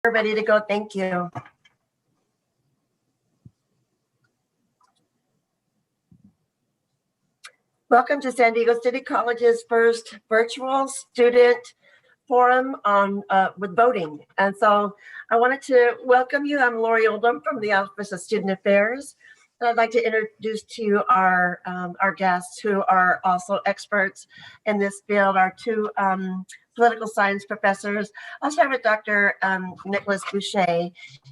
We're ready to go. Thank you. Welcome to San Diego City College's first virtual student forum on with voting. And so I wanted to welcome you. I'm Lori Oldham from the Office of Student Affairs. And I'd like to introduce to you our guests who are also experts in this field, our two political science professors. I'll start with Dr. Nicholas Boucher.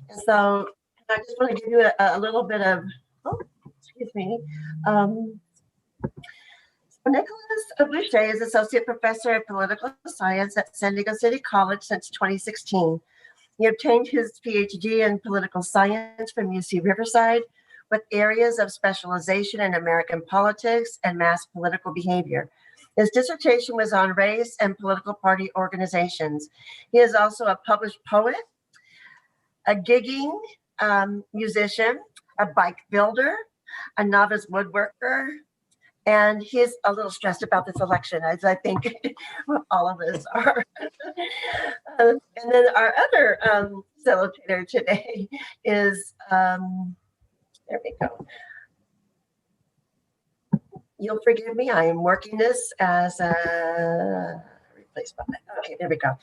And so I just want to give you a little bit of, excuse me. Nicholas Boucher is Associate Professor of Political Science at San Diego City College since 2016. He obtained his PhD in Political Science from UC Riverside with areas of specialization in American politics and mass political behavior. His dissertation was on race and political party organizations. He is also a published poet, a gigging musician, a bike builder, a novice woodworker, and he's a little stressed about this election, as I think all of us are. And then our other facilitator today is, there we go. You'll forgive me, I am working this as a replacement. Okay, there we go.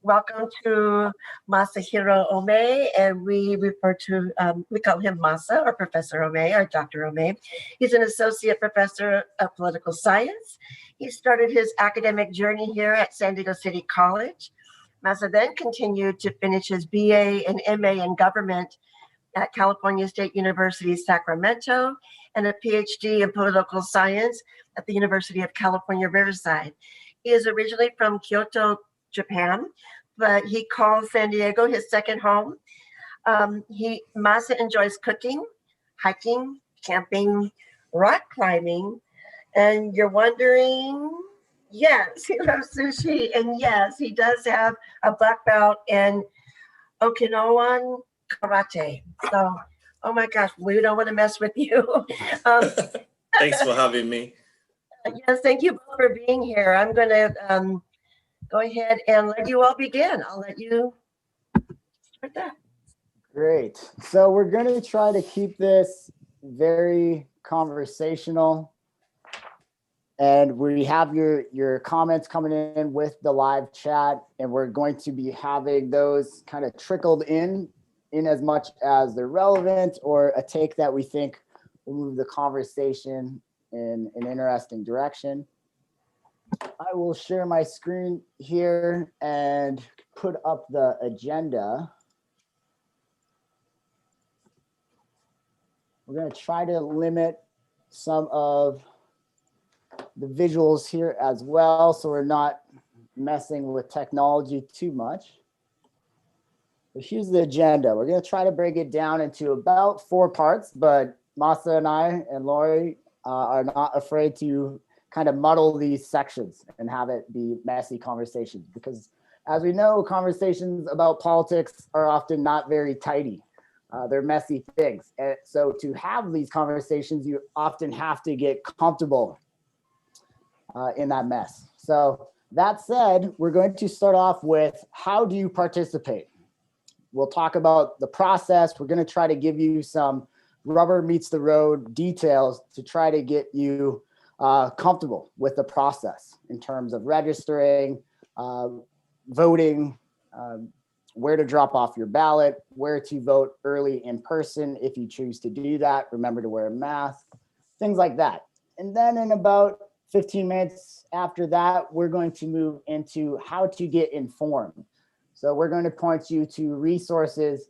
Welcome to Masahiro Omei, and we refer to, we call him Masa or Professor Omei or Dr. Omei. He's an associate professor of political science. He started his academic journey here at San Diego City College. Masa then continued to finish his BA and MA in government at California State University, Sacramento, and a PhD in political science at the University of California, Riverside. He is originally from Kyoto, Japan, but he calls San Diego his second home. Masa enjoys cooking, hiking, camping, rock climbing, and you're wondering, yes, he loves sushi, and yes, he does have a black belt in Okinawan karate. So, oh my gosh, we don't want to mess with you. Thanks for having me. Yes, thank you both for being here. I'm going to go ahead and let you all begin. I'll let you start that. Great. So we're going to try to keep this very conversational. And we have your comments coming in with the live chat, and we're going to be having those kind of trickled in as much as they're relevant or a take that we think will move the conversation in an interesting direction. I will share my screen here and put up the agenda. We're going to try to limit some of the visuals here as well, so we're not messing with technology too much. But here's the agenda. We're going to try to break it down into about 4 parts, but Masa and I and Lori are not afraid to kind of muddle these sections and have it be messy conversations, because as we know, conversations about politics are often not very tidy. They're messy things. And so to have these conversations, you often have to get comfortable in that mess. So that said, we're going to start off with, how do you participate? We'll talk about the process. We're going to try to give you some rubber meets the road details to try to get you comfortable with the process in terms of registering, voting, where to drop off your ballot, where to vote early in person if you choose to do that. Remember to wear a mask, things like that. And then in about 15 minutes after that, we're going to move into how to get informed. So we're going to point you to resources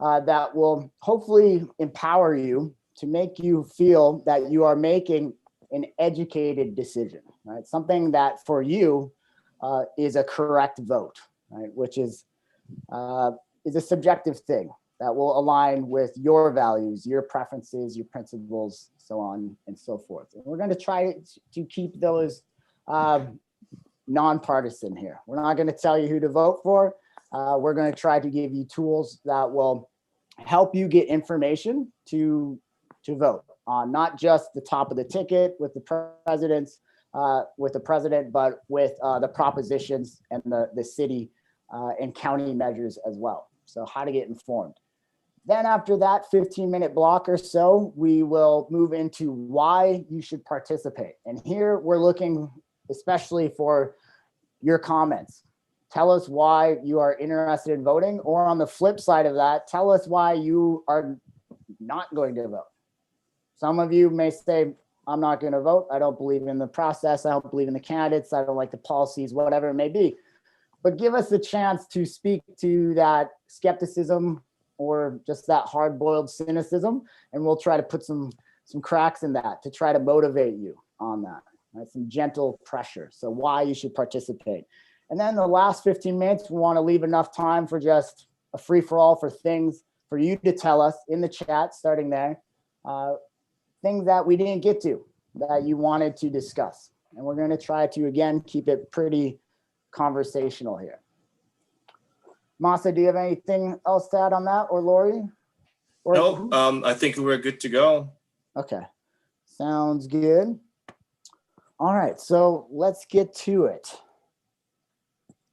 that will hopefully empower you to make you feel that you are making an educated decision, right? Something that for you is a correct vote, right? Which is a subjective thing that will align with your values, your preferences, your principles, so on and so forth. And we're going to try to keep those nonpartisan here. We're not going to tell you who to vote for. We're going to try to give you tools that will help you get information to vote on not just the top of the ticket with the president, but with the propositions and the city and county measures as well. So how to get informed. Then after that 15-minute block or so, we will move into why you should participate. And here we're looking especially for your comments. Tell us why you are interested in voting, or on the flip side of that, tell us why you are not going to vote. Some of you may say, I'm not going to vote. I don't believe in the process. I don't believe in the candidates. I don't like the policies, whatever it may be. But give us a chance to speak to that skepticism or just that hard-boiled cynicism, and we'll try to put some cracks in that to try to motivate you on that, right? Some gentle pressure. So why you should participate. And then the last 15 minutes, we want to leave enough time for just a free-for-all for things for you to tell us in the chat, starting there, things that we didn't get to that you wanted to discuss. And we're going to try to, again, keep it pretty conversational here. Masa, do you have anything else to add on that, or Lori? Or No, I think we're good to go. Okay, sounds good. All right, so let's get to it.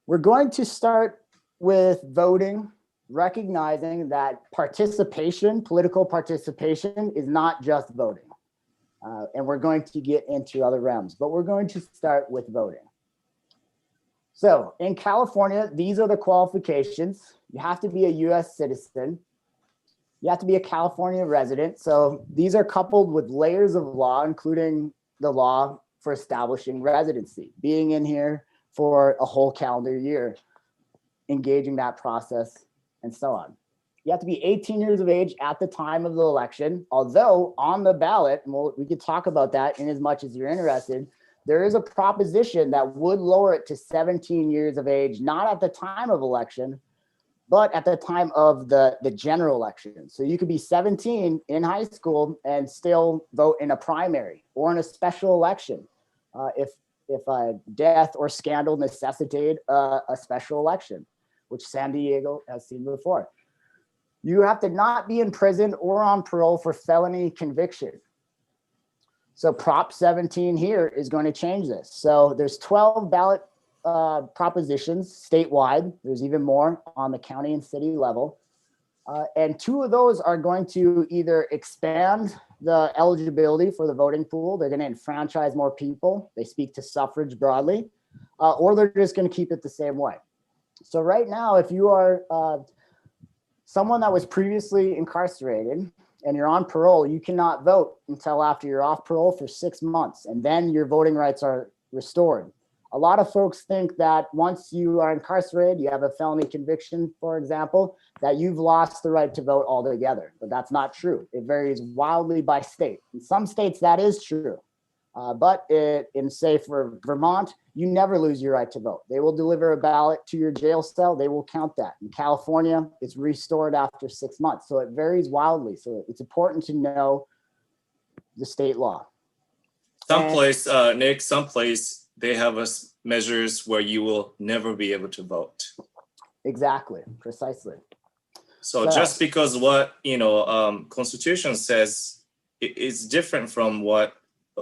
We're going to start with voting, recognizing that participation, political participation, is not just voting. And we're going to get into other realms, but we're going to start with voting. So in California, these are the qualifications. You have to be a US citizen. You have to be a California resident. So these are coupled with layers of law, including the law for establishing residency, being in here for a whole calendar year, engaging that process, and so on. You have to be 18 years of age at the time of the election, although on the ballot, and we could talk about that in as much as you're interested, there is a proposition that would lower it to 17 years of age, not at the time of election, but at the time of the general election. So you could be 17 in high school and still vote in a primary or in a special election if a death or scandal necessitated a special election, which San Diego has seen before. You have to not be in prison or on parole for felony conviction. So Prop 17 here is going to change this. So there's 12 ballot propositions statewide. There's even more on the county and city level. And 2 of those are going to either expand the eligibility for the voting pool. They're going to enfranchise more people. They speak to suffrage broadly, or they're just going to keep it the same way. So right now, if you are someone that was previously incarcerated and you're on parole, you cannot vote until after you're off parole for 6 months, and then your voting rights are restored. A lot of folks think that once you are incarcerated, you have a felony conviction, for example, that you've lost the right to vote altogether, but that's not true. It varies wildly by state. In some states, that is true. But in, say, for Vermont, you never lose your right to vote. They will deliver a ballot to your jail cell. They will count that. In California, it's restored after 6 months. So it varies wildly. So it's important to know the state law. Someplace, Nick, someplace they have measures where you will never be able to vote. Exactly, precisely. So just because what, Constitution says it's different from what,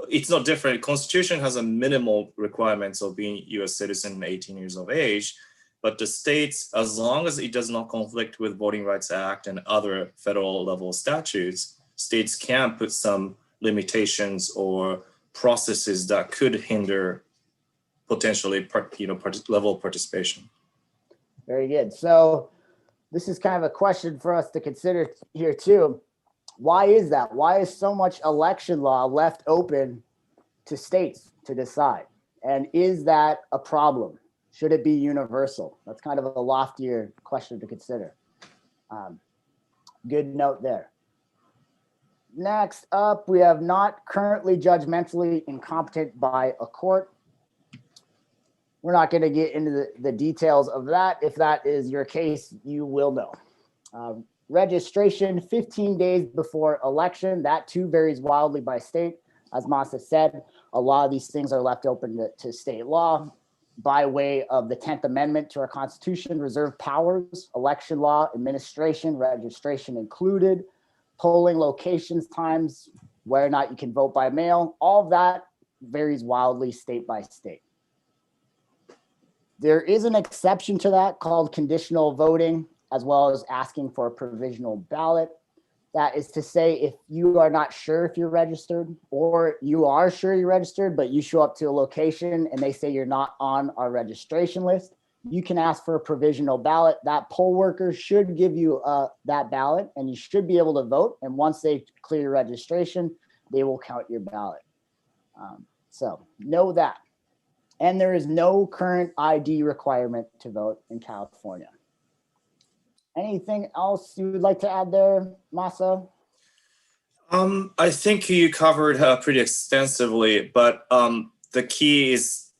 it's not different. Constitution has a minimal requirements of being US citizen and 18 years of age, but the states, as long as it does not conflict with Voting Rights Act and other federal level statutes, states can put some limitations or processes that could hinder potentially level of participation. Very good. So this is kind of a question for us to consider here too. Why is that? Why is so much election law left open to states to decide? And is that a problem? Should it be universal? That's kind of a loftier question to consider. Good note there. Next up, we have not currently judgmentally incompetent by a court. We're not going to get into the details of that. If that is your case, you will know. Registration 15 days before election, that too varies wildly by state. As Masa said, a lot of these things are left open to state law by way of the 10th Amendment to our Constitution, reserved powers, election law, administration, registration included, polling locations, times, whether or not you can vote by mail. All of that varies wildly state by state. There is an exception to that called conditional voting, as well as asking for a provisional ballot. That is to say, if you are not sure if you're registered, or you are sure you're registered, but you show up to a location and they say you're not on our registration list, you can ask for a provisional ballot. That poll worker should give you that ballot, and you should be able to vote. And once they clear your registration, they will count your ballot. So know that. And there is no current ID requirement to vote in California. Anything else you would like to add there, Masa? I think you covered pretty extensively, but the key is,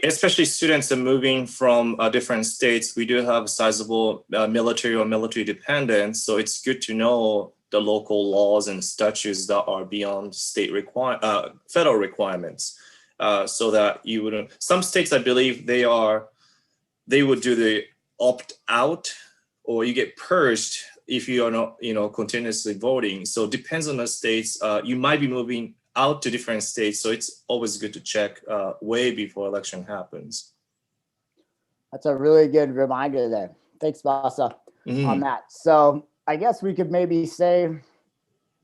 especially students are moving from different states. We do have sizable military or military dependents, so it's good to know the local laws and statutes that are beyond federal requirements, so that you wouldn't. Some states, I believe, they would do the opt-out, or you get purged if you are not, continuously voting. So it depends on the states. You might be moving out to different states, so it's always good to check way before election happens. That's a really good reminder there. Thanks, Masa, on that. So I guess we could maybe say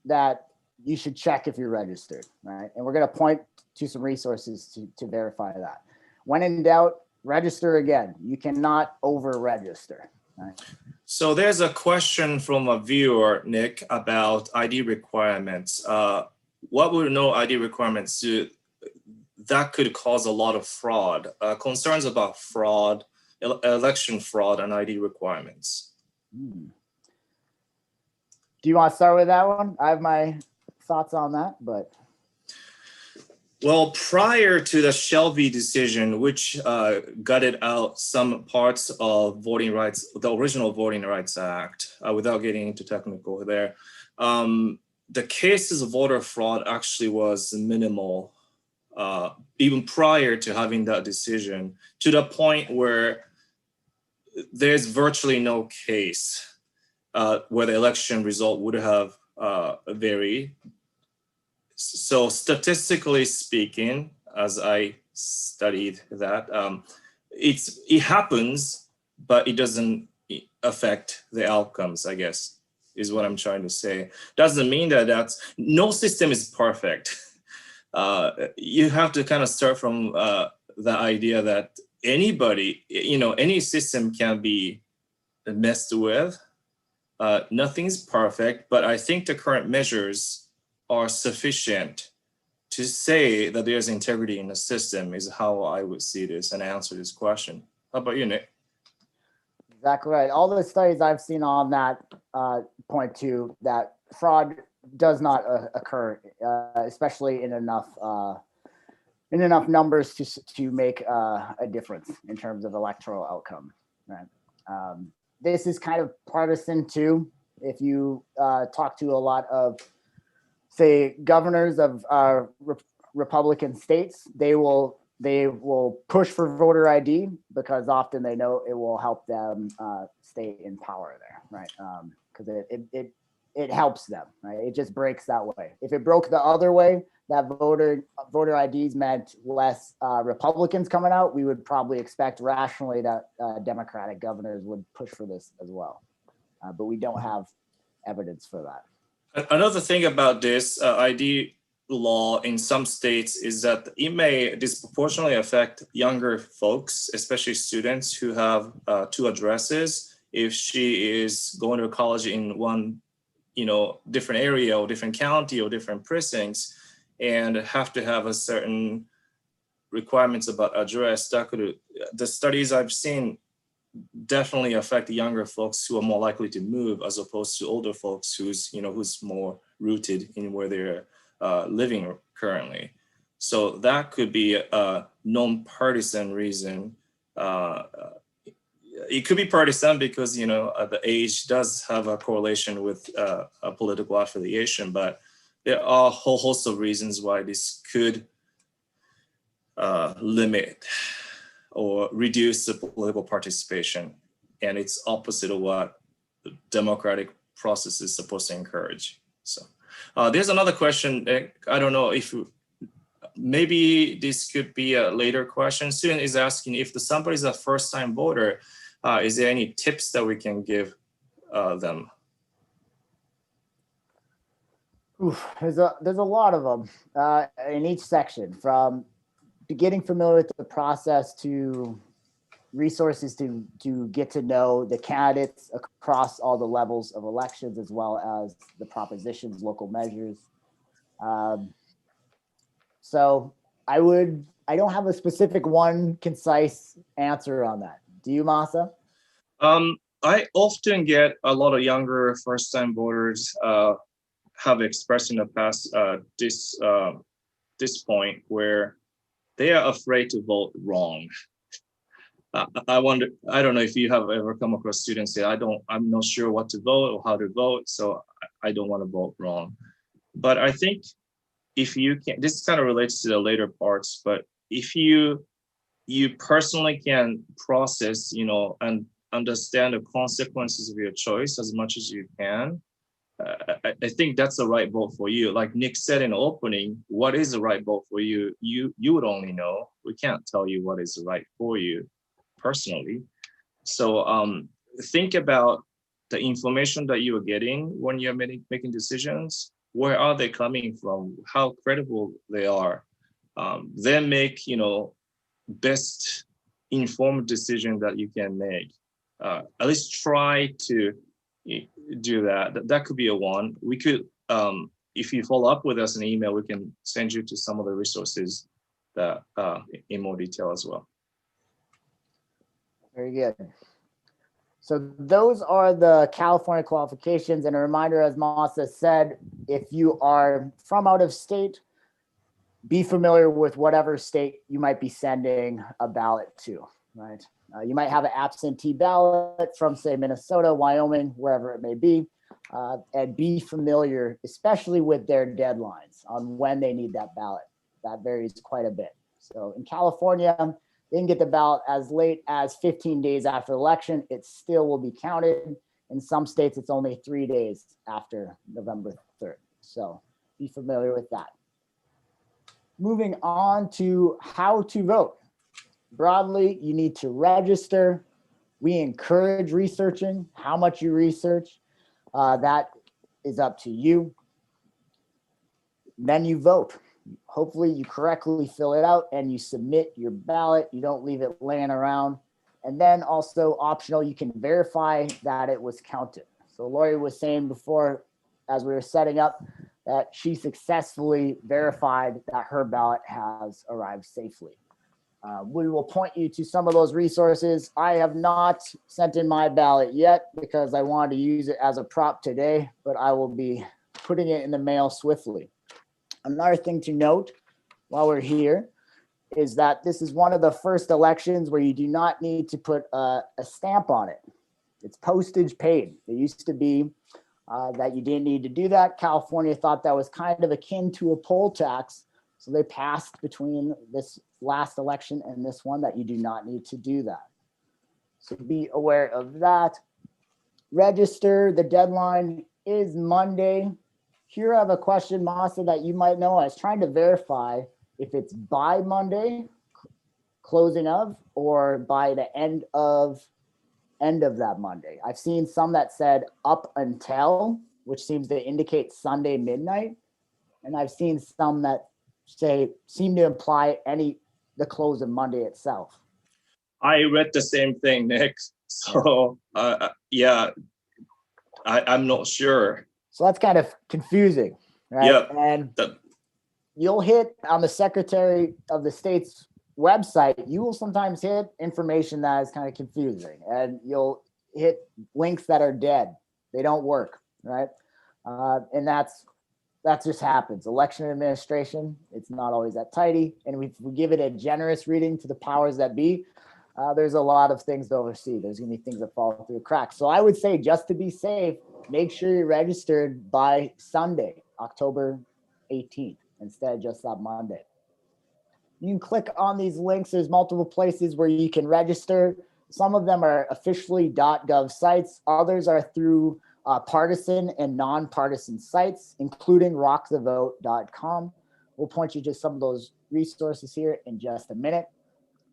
that you should check if you're registered, right? And we're going to point to some resources to verify that. When in doubt, register again. You cannot over-register, right? So there's a question from a viewer, Nick, about ID requirements. What would no ID requirements do? That could cause a lot of fraud. Concerns about fraud, election fraud, and ID requirements. Do you want to start with that one? I have my thoughts on that, but. Well, prior to the Shelby decision, which gutted out some parts of voting rights, the original Voting Rights Act, without getting into technical there, the cases of voter fraud actually was minimal, even prior to having that decision, to the point where there's virtually no case where the election result would have varied. So statistically speaking, as I studied that, it happens, but it doesn't affect the outcomes, I guess, is what I'm trying to say. Doesn't mean that no system is perfect. You have to kind of start from the idea that anybody, any system can be messed with. Nothing's perfect, but I think the current measures are sufficient to say that there's integrity in the system, is how I would see this and answer this question. How about you, Nick? Exactly right. All the studies I've seen on that point to that fraud does not occur, especially in enough numbers to make a difference in terms of electoral outcome. Right. This is kind of partisan too. If you talk to a lot of, say, governors of Republican states, they will push for voter ID because often they know it will help them stay in power there, right? Because it helps them, right? It just breaks that way. If it broke the other way, that voter IDs meant less Republicans coming out, we would probably expect rationally that Democratic governors would push for this as well. But we don't have evidence for that. Another thing about this ID law in some states is that it may disproportionately affect younger folks, especially students who have two addresses. If she is going to college in one, different area or different county or different precincts, and have to have a certain requirements about address, the studies I've seen definitely affect the younger folks who are more likely to move, as opposed to older folks who's more rooted in where they're living currently. So that could be a non-partisan reason. It could be partisan because the age does have a correlation with a political affiliation, but there are a whole host of reasons why this could limit or reduce the political participation, and it's opposite of what the democratic process is supposed to encourage. So there's another question. I don't know if maybe this could be a later question. Student is asking if somebody is a first-time voter, is there any tips that we can give them? Oof, there's a lot of them in each section, from getting familiar with the process to resources to get to know the candidates across all the levels of elections, as well as the propositions, local measures. So I don't have a specific one concise answer on that. Do you, Masa? I often get a lot of younger first-time voters have expressed in the past this point where they are afraid to vote wrong. I wonder, I don't know if you have ever come across students say, I'm not sure what to vote or how to vote, so I don't want to vote wrong. But I think if you can, this kind of relates to the later parts, but if you personally can process, and understand the consequences of your choice as much as you can, I think that's the right vote for you. Like Nick said in the opening, what is the right vote for you? You would only know. We can't tell you what is right for you personally. So think about the information that you are getting when you're making decisions. Where are they coming from? How credible they are? Then make best informed decision that you can make. At least try to do that. That could be a one. We could, if you follow up with us in email, we can send you to some of the resources that in more detail as well. Very good. So those are the California qualifications. And a reminder, as Masa said, if you are from out of state, be familiar with whatever state you might be sending a ballot to, right? You might have an absentee ballot from, say, Minnesota, Wyoming, wherever it may be, and be familiar, especially with their deadlines on when they need that ballot. That varies quite a bit. So in California, they can get the ballot as late as 15 days after election. It still will be counted. In some states, it's only 3 days after November 3rd. So be familiar with that. Moving on to how to vote. Broadly, you need to register. We encourage researching. How much you research, that is up to you. Then you vote. Hopefully you correctly fill it out and you submit your ballot. You don't leave it laying around. And then also optional, you can verify that it was counted. So Lori was saying before, as we were setting up, that she successfully verified that her ballot has arrived safely. We will point you to some of those resources. I have not sent in my ballot yet because I wanted to use it as a prop today, but I will be putting it in the mail swiftly. Another thing to note while we're here is that this is one of the first elections where you do not need to put a stamp on it. It's postage paid. It used to be that you didn't need to do that. California thought that was kind of akin to a poll tax. So they passed between this last election and this one that you do not need to do that. So be aware of that. Register, the deadline is Monday. Here I have a question, Masa, that you might know. I was trying to verify if it's by Monday, closing of, or by the end of that Monday. I've seen some that said up until, which seems to indicate Sunday midnight. And I've seen some that seem to imply the close of Monday itself. I read the same thing, Nick. So yeah, I'm not sure. So that's kind of confusing, right? Yeah. And you'll hit on the Secretary of the State's website, you will sometimes hit information that is kind of confusing, and you'll hit links that are dead. They don't work, right? And that just happens. Election administration, it's not always that tidy. And if we give it a generous reading to the powers that be, there's a lot of things to oversee. There's gonna be things that fall through the cracks. So I would say, just to be safe, make sure you're registered by Sunday, October 18th, instead of just that Monday. You can click on these links. There's multiple places where you can register. Some of them are officially .gov sites. Others are through partisan and nonpartisan sites, including rockthevote.com. We'll point you to some of those resources here in just a minute.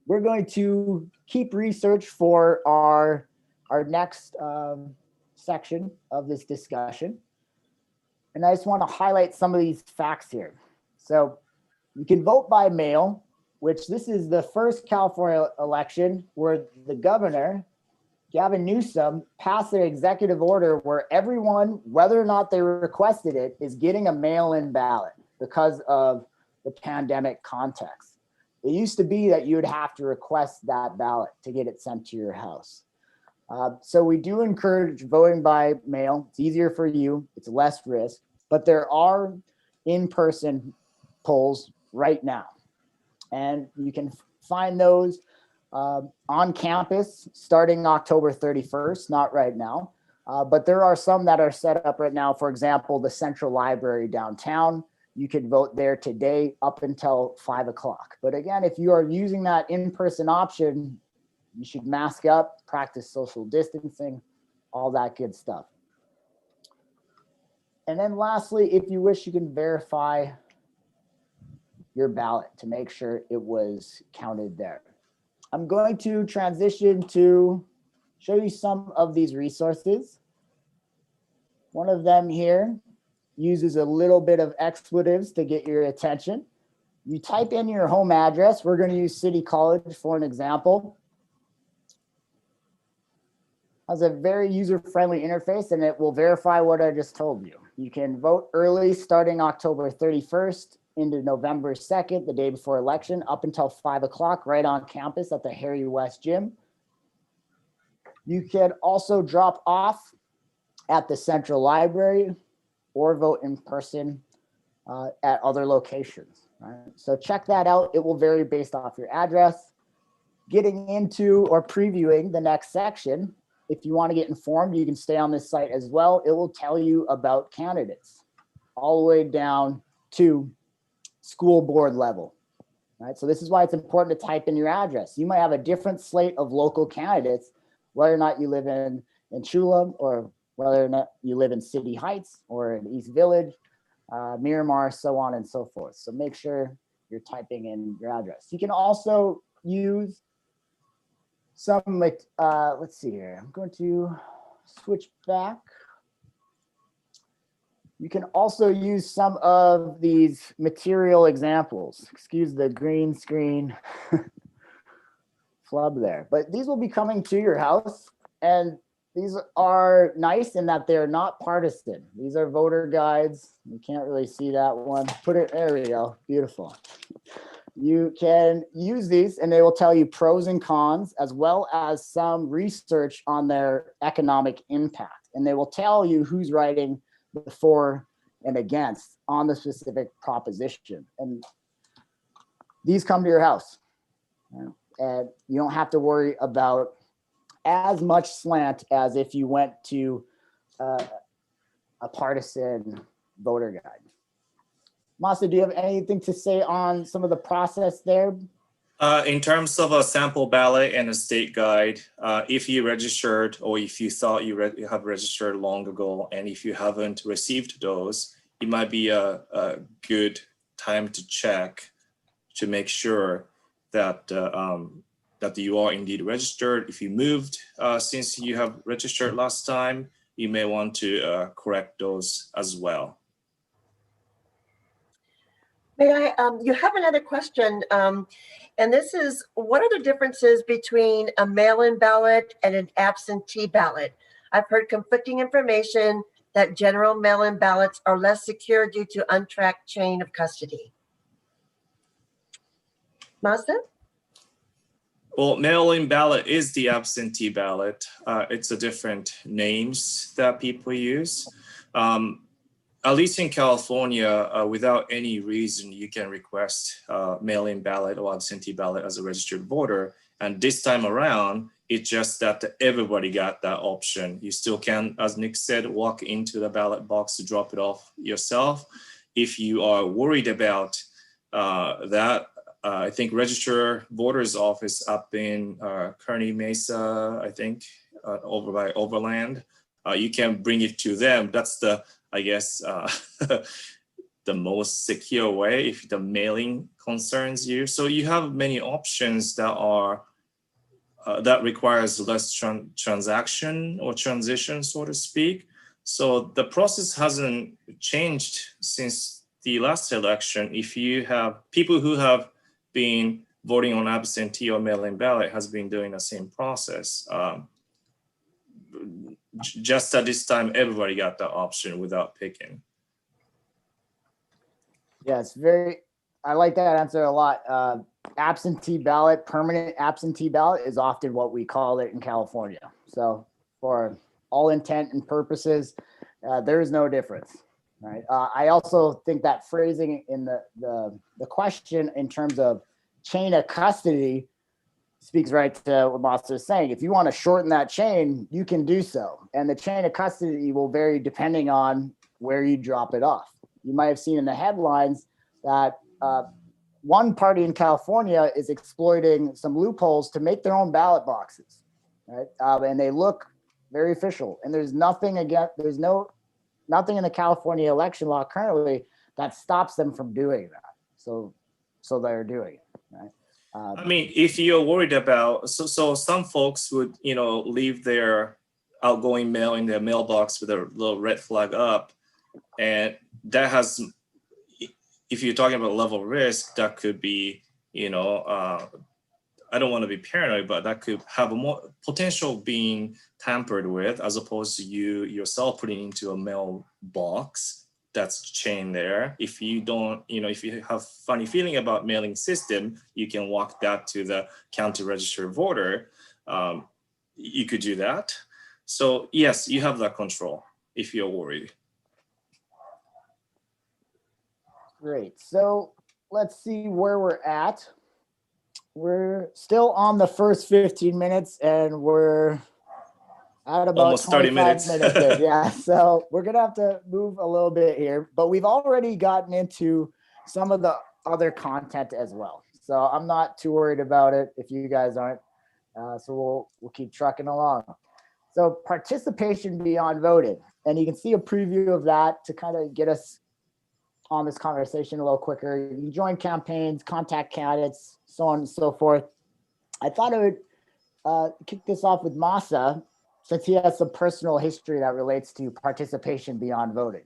We're going to keep research for our next section of this discussion. And I just want to highlight some of these facts here. So you can vote by mail, which this is the first California election where the governor, Gavin Newsom, passed an executive order where everyone, whether or not they requested it, is getting a mail-in ballot because of the pandemic context. It used to be that you would have to request that ballot to get it sent to your house. So we do encourage voting by mail. It's easier for you. It's less risk, but there are in-person polls right now. And you can find those on campus starting October 31st, not right now. But there are some that are set up right now. For example, the Central Library downtown. You could vote there today up until 5 o'clock. But again, if you are using that in-person option, you should mask up, practice social distancing, all that good stuff. And then lastly, if you wish, you can verify your ballot to make sure it was counted there. I'm going to transition to show you some of these resources. One of them here uses a little bit of expletives to get your attention. You type in your home address. We're going to use City College for an example. It has a very user-friendly interface, and it will verify what I just told you. You can vote early starting October 31st into November 2nd, the day before election, up until 5 o'clock right on campus at the Harry West Gym. You can also drop off at the Central Library or vote in person at other locations. Right? So check that out. It will vary based off your address. Getting into or previewing the next section, if you want to get informed, you can stay on this site as well. It will tell you about candidates all the way down to school board level. Right? So this is why it's important to type in your address. You might have a different slate of local candidates, whether or not you live in Chula or whether or not you live in City Heights or in East Village, Miramar, so on and so forth. So make sure you're typing in your address. You can also use some, let's see here. I'm going to switch back. You can also use some of these material examples. Excuse the green screen flub there, but these will be coming to your house, and these are nice in that they're not partisan. These are voter guides. You can't really see that one. There we go, beautiful. You can use these and they will tell you pros and cons, as well as some research on their economic impact. And they will tell you who's writing the for and against on the specific proposition. And these come to your house. And you don't have to worry about as much slant as if you went to a partisan voter guide. Masa, do you have anything to say on some of the process there? In terms of a sample ballot and a state guide, if you registered or if you thought you have registered long ago, and if you haven't received those, it might be a good time to check to make sure that that you are indeed registered. If you moved since you have registered last time, you may want to correct those as well. May I, you have another question, and this is, what are the differences between a mail-in ballot and an absentee ballot? I've heard conflicting information that general mail-in ballots are less secure due to untracked chain of custody. Masa? Well, mail-in ballot is the absentee ballot. It's a different names that people use. At least in California, without any reason, you can request mail-in ballot or absentee ballot as a registered voter. And this time around, it's just that everybody got that option. You still can, as Nick said, walk into the ballot box to drop it off yourself. If you are worried about that, I think register voters office up in Kearney Mesa, I think, over by Overland, you can bring it to them. That's the, I guess, the most secure way if the mailing concerns you. So you have many options that are that requires less transaction or transition, so to speak. So the process hasn't changed since the last election. If you have people who have been voting on absentee or mail-in ballot has been doing the same process. Just at this time, everybody got the option without picking. Yeah, I like that answer a lot. Absentee ballot, permanent absentee ballot is often what we call it in California. So for all intent and purposes, there is no difference, right? I also think that phrasing in the question in terms of chain of custody speaks right to what Master is saying. If you want to shorten that chain, you can do so. And the chain of custody will vary depending on where you drop it off. You might have seen in the headlines that one party in California is exploiting some loopholes to make their own ballot boxes, right? And they look very official. And there's nothing in the California election law currently that stops them from doing that. So they're doing it, right? I mean, if you're worried about, so some folks would, leave their outgoing mail in their mailbox with a little red flag up, and that has, if you're talking about level of risk, that could be, I don't want to be paranoid, but that could have a more potential being tampered with, as opposed to you yourself putting into a mailbox that's chained there. If you don't, if you have funny feeling about mailing system, you can walk that to the county registered voter. You could do that. So yes, you have that control if you're worried. Great. So let's see where we're at. We're still on the first 15 minutes and we're at about almost 30 minutes. minutes. Yeah. So we're going to have to move a little bit here, but we've already gotten into some of the other content as well. So I'm not too worried about it if you guys aren't. So we'll keep trucking along. So participation beyond voting. And you can see a preview of that to kind of get us on this conversation a little quicker. You can join campaigns, contact candidates, so on and so forth. I thought I would kick this off with Masa, since he has some personal history that relates to participation beyond voting.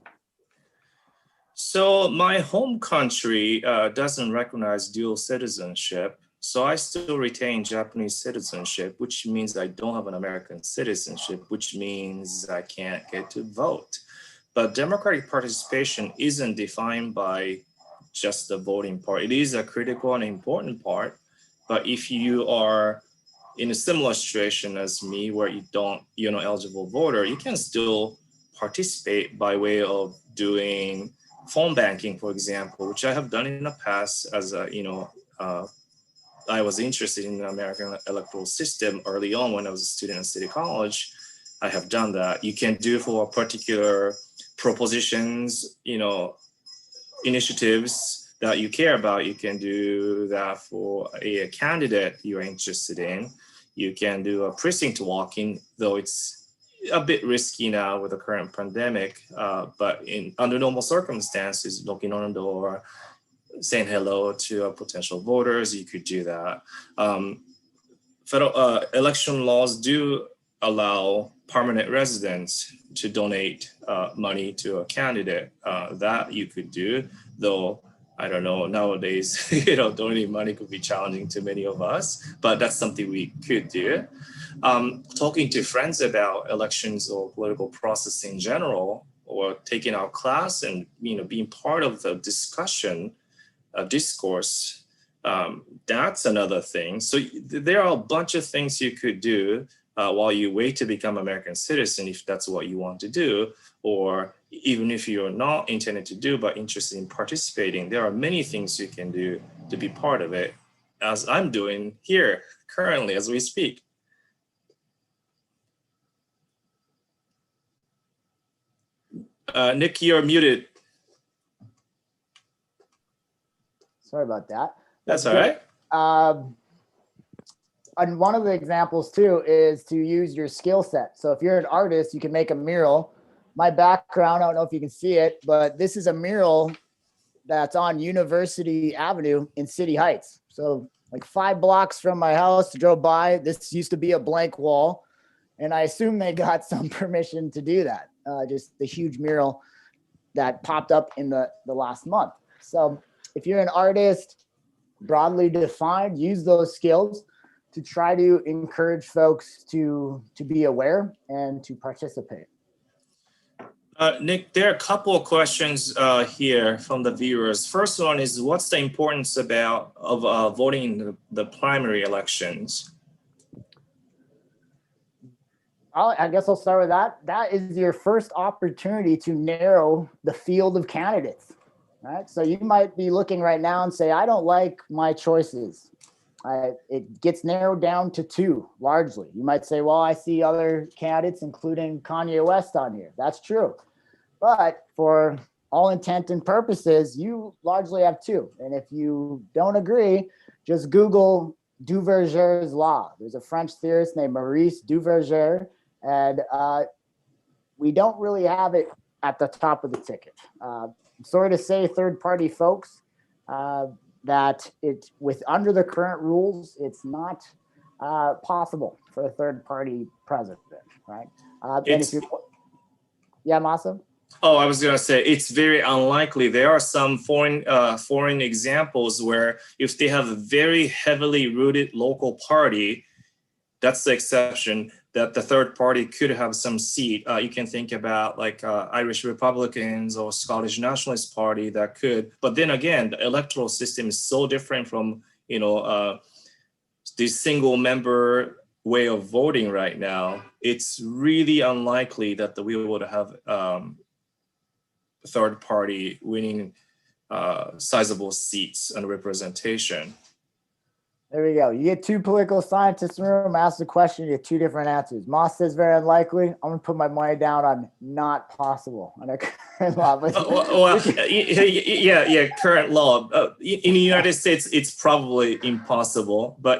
So my home country doesn't recognize dual citizenship. So I still retain Japanese citizenship, which means I don't have an American citizenship, which means I can't get to vote. But democratic participation isn't defined by just the voting part. It is a critical and important part. But if you are in a similar situation as me, where you're not eligible voter, you can still participate by way of doing phone banking, for example, which I have done in the past as I was interested in the American electoral system early on when I was a student at City College. I have done that. You can do for particular propositions, initiatives that you care about. You can do that for a candidate you're interested in. You can do a precinct walking, though it's a bit risky now with the current pandemic, but under normal circumstances, knocking on the door, saying hello to potential voters, you could do that. Federal election laws do allow permanent residents to donate money to a candidate. That you could do, though I don't know, nowadays, donating money could be challenging to many of us, but that's something we could do. Talking to friends about elections or political process in general, or taking our class and being part of the discussion, discourse, that's another thing. So there are a bunch of things you could do while you wait to become American citizen, if that's what you want to do, or even if you're not intended to do but interested in participating, there are many things you can do to be part of it, as I'm doing here currently as we speak. Nick, you're muted. Sorry about that. That's all right. And one of the examples too is to use your skill set. So if you're an artist, you can make a mural. My background, I don't know if you can see it, but this is a mural that's on University Avenue in City Heights. So like 5 blocks from my house, drove by. This used to be a blank wall. And I assume they got some permission to do that. Just the huge mural that popped up in the last month. So if you're an artist, broadly defined, use those skills to try to encourage folks to be aware and to participate. Nick, there are a couple of questions here from the viewers. First one is, what's the importance of voting in the primary elections? I guess I'll start with that. That is your first opportunity to narrow the field of candidates, right? So you might be looking right now and say, I don't like my choices. It gets narrowed down to 2, largely. You might say, well, I see other candidates, including Kanye West on here. That's true. But for all intent and purposes, you largely have 2. And if you don't agree, just Google Duverger's law. There's a French theorist named Maurice Duverger, and we don't really have it at the top of the ticket. Sorry to say, third-party folks, that under the current rules, it's not possible for a third-party president, right? Yeah, Masa? Oh, I was going to say, it's very unlikely. There are some foreign examples where if they have a very heavily rooted local party, that's the exception, that the third party could have some seat. You can think about like Irish Republicans or Scottish Nationalist Party that could. But then again, the electoral system is so different from, the single member way of voting right now. It's really unlikely that we would have third party winning sizable seats and representation. There we go. You get 2 political scientists in the room, ask the question, you get 2 different answers. Moss says very unlikely. I'm going to put my money down on not possible. Under current law. Yeah, current law. In the United States, it's probably impossible. But,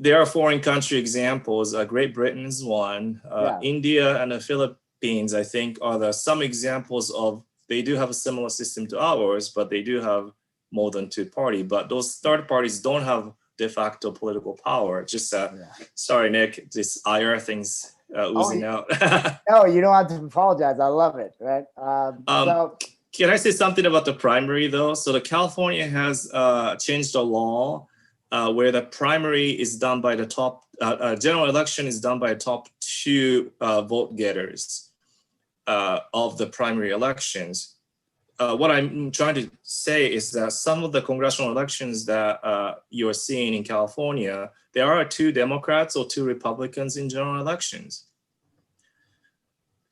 there are foreign country examples. Great Britain is one. India and the Philippines, I think, are some examples of, they do have a similar system to ours, but they do have more than 2 parties, but those third parties don't have de facto political power. Just sorry, Nick, this IR thing's oozing out. No, you don't have to apologize. I love it, right? Can I say something about the primary though? So the California has changed the law where the primary is done by the top, general election is done by the top 2 vote getters of the primary elections. What I'm trying to say is that some of the congressional elections that you're seeing in California, there are 2 Democrats or 2 Republicans in general elections.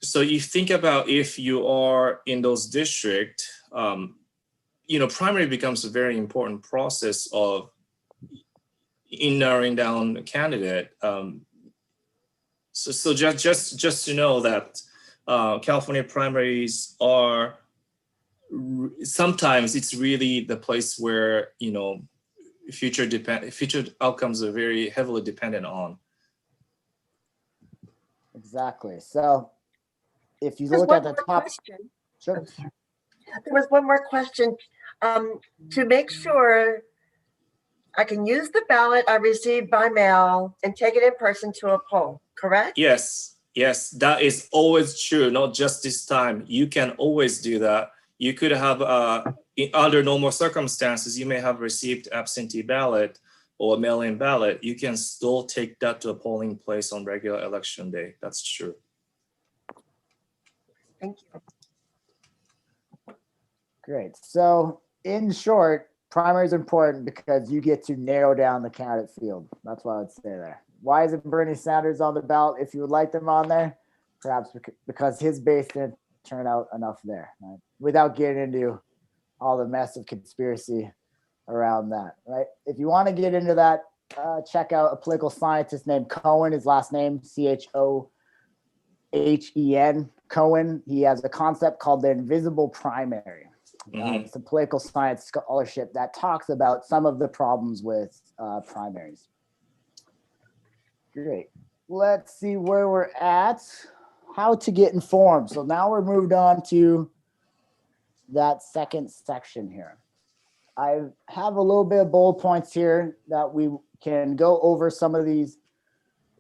So you think about if you are in those districts, primary becomes a very important process in narrowing down a candidate. So just to know that California primaries are, sometimes it's really the place where future outcomes are very heavily dependent on. Exactly. So if you look at the top, sure. There was one more question. To make sure I can use the ballot I received by mail and take it in person to a poll, correct? Yes, that is always true. Not just this time. You can always do that. You could have, under normal circumstances, you may have received absentee ballot or mail-in ballot. You can still take that to a polling place on regular election day. That's true. Thank you. Great. So in short, primary is important because you get to narrow down the candidate field. That's what I would say there. Why isn't Bernie Sanders on the ballot if you would like them on there? Perhaps because his base didn't turn out enough there, right? Without getting into all the mess of conspiracy around that, right? If you want to get into that, check out a political scientist named Cohen. His last name, Chohen, Cohen. He has a concept called the invisible primary. It's a political science scholarship that talks about some of the problems with primaries. Great. Let's see where we're at. How to get informed. So now we're moved on to that second section here. I have a little bit of bullet points here that we can go over some of these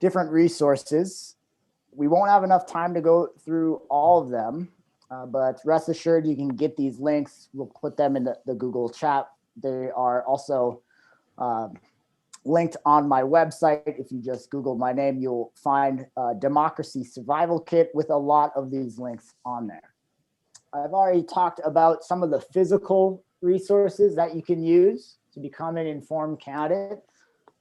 different resources. We won't have enough time to go through all of them, but rest assured you can get these links. We'll put them in the Google chat. They are also linked on my website. If you just Google my name, you'll find a democracy survival kit with a lot of these links on there. I've already talked about some of the physical resources that you can use to become an informed candidate.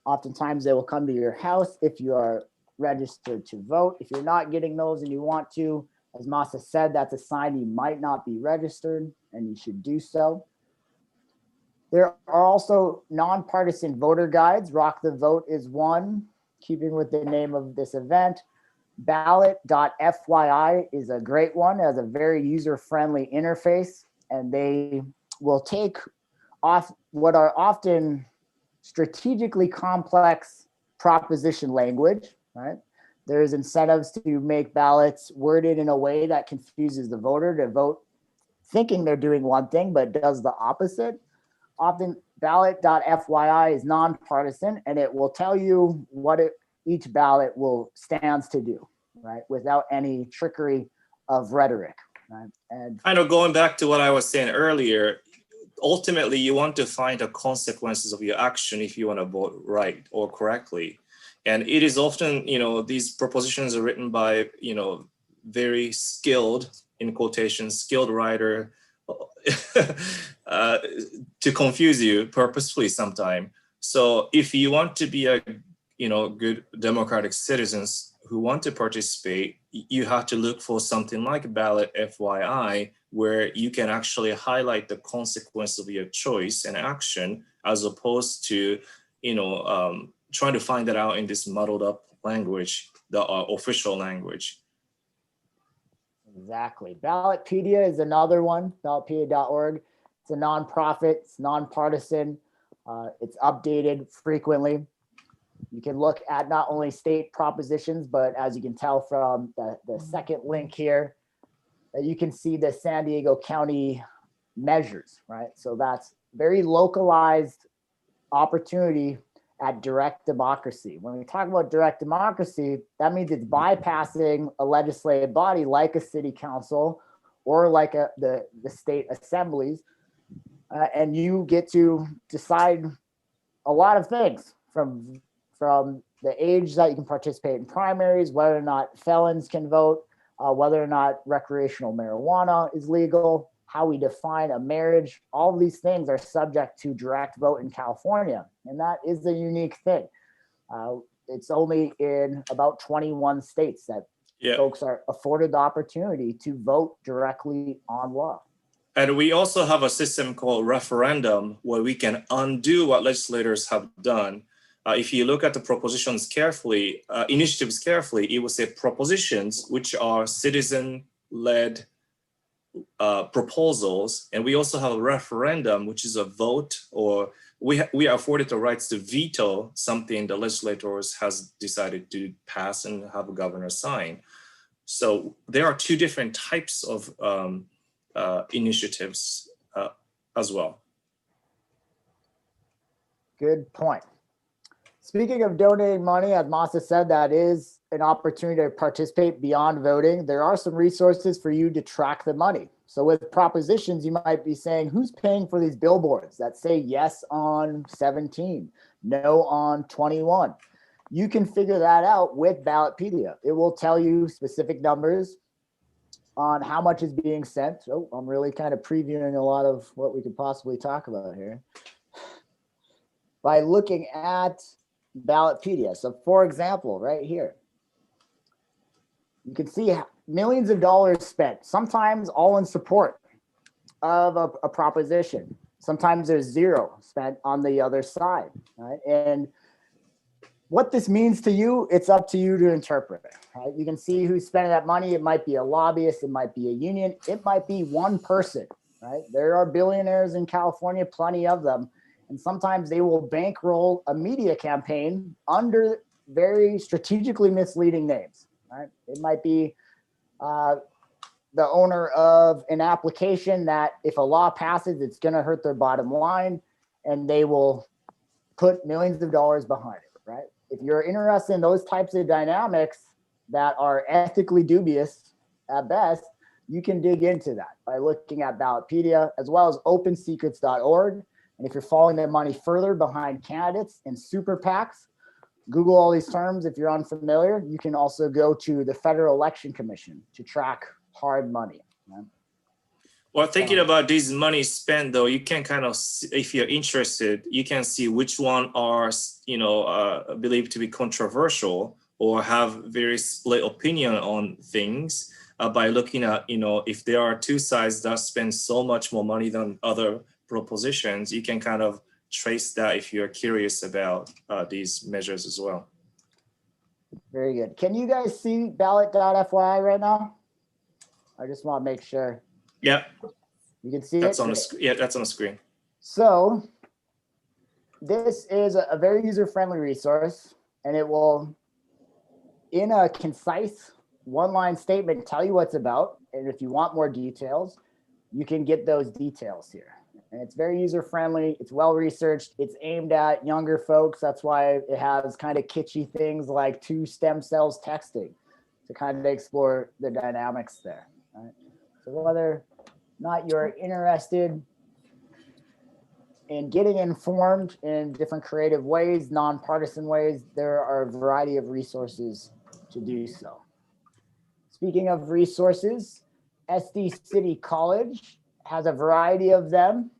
Oftentimes they will come to your house if you are registered to vote. If you're not getting those and you want to, as Masa said, that's a sign you might not be registered and you should do so. There are also nonpartisan voter guides. Rock the Vote is one, keeping with the name of this event. Ballot.fyi is a great one. It has a very user-friendly interface, and they will take off what are often strategically complex proposition language, right? There's incentives to make ballots worded in a way that confuses the voter to vote thinking they're doing one thing, but does the opposite. Often ballot.fyi is nonpartisan, and it will tell you what each ballot stands to do, right? Without any trickery of rhetoric, right? And I know, going back to what I was saying earlier, ultimately you want to find the consequences of your action if you want to vote right or correctly. And it is often, these propositions are written by, very skilled, in quotations, skilled writer to confuse you purposefully sometime. So if you want to be a, good democratic citizens who want to participate, you have to look for something like Ballotfyi, where you can actually highlight the consequence of your choice and action, as opposed to, trying to find that out in this muddled up language, the official language. Exactly. Ballotpedia is another one, ballotpedia.org. It's a nonprofit, it's nonpartisan, it's updated frequently. You can look at not only state propositions, but as you can tell from the second link here, you can see the San Diego County measures, right? So that's very localized opportunity at direct democracy. When we talk about direct democracy, that means it's bypassing a legislative body like a city council or like the state assemblies, and you get to decide a lot of things from the age that you can participate in primaries, whether or not felons can vote, whether or not recreational marijuana is legal, how we define a marriage. All of these things are subject to direct vote in California, and that is a unique thing. It's only in about 21 states that folks are afforded the opportunity to vote directly on law. And we also have a system called referendum, where we can undo what legislators have done. If you look at the propositions carefully, initiatives carefully, it will say propositions, which are citizen-led proposals. And we also have a referendum, which is a vote, or we are afforded the rights to veto something the legislators has decided to pass and have a governor sign. So there are two different types of initiatives as well. Good point. Speaking of donating money, as Masa said, that is an opportunity to participate beyond voting. There are some resources for you to track the money. So with propositions, you might be saying, who's paying for these billboards that say yes on 17, no on 21? You can figure that out with Ballotpedia. It will tell you specific numbers on how much is being sent. Oh, I'm really kind of previewing a lot of what we could possibly talk about here. By looking at Ballotpedia. So for example, right here, you can see millions of dollars spent, sometimes all in support of a proposition. Sometimes there's zero spent on the other side, right? And what this means to you, it's up to you to interpret it, right? You can see who's spending that money. It might be a lobbyist, it might be a union, it might be one person, right? There are billionaires in California, plenty of them. And sometimes they will bankroll a media campaign under very strategically misleading names, right? It might be the owner of an application that if a law passes, it's going to hurt their bottom line, and they will put millions of dollars behind it, right? If you're interested in those types of dynamics that are ethically dubious at best, you can dig into that by looking at Ballotpedia as well as opensecrets.org. And if you're following the money further behind candidates and super PACs, Google all these terms. If you're unfamiliar, you can also go to the Federal Election Commission to track hard money. Right? Well, thinking about this money spent, though, you can kind of, if you're interested, you can see which one are, believed to be controversial or have very split opinion on things by looking at, if there are two sides that spend so much more money than other propositions, you can kind of trace that if you're curious about these measures as well. Very good. Can you guys see ballot.fyi right now? I just want to make sure. Yeah. You can see that's it? On the yeah, that's on the screen. So this is a very user-friendly resource, and it will, in a concise one-line statement, tell you what it's about. And if you want more details, you can get those details here. And it's very user-friendly. It's well-researched. It's aimed at younger folks. That's why it has kind of kitschy things like 2 stem cells texting to kind of explore the dynamics there. Right? So whether or not you're interested in getting informed in different creative ways, nonpartisan ways, there are a variety of resources to do so. Speaking of resources, SD City College has a variety of them.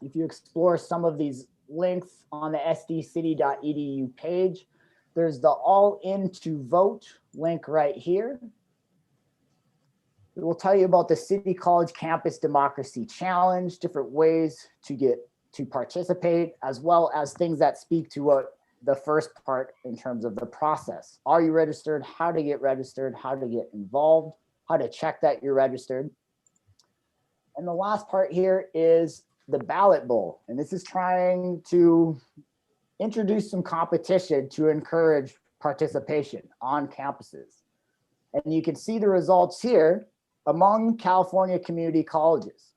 If you explore some of these links on the sdcity.edu page, there's the All In to Vote link right here. It will tell you about the City College Campus Democracy Challenge, different ways to get to participate, as well as things that speak to what the first part in terms of the process. Are you registered? How to get registered? How to get involved? How to check that you're registered? And the last part here is the Ballot Bowl. And this is trying to introduce some competition to encourage participation on campuses. And you can see the results here among California community colleges.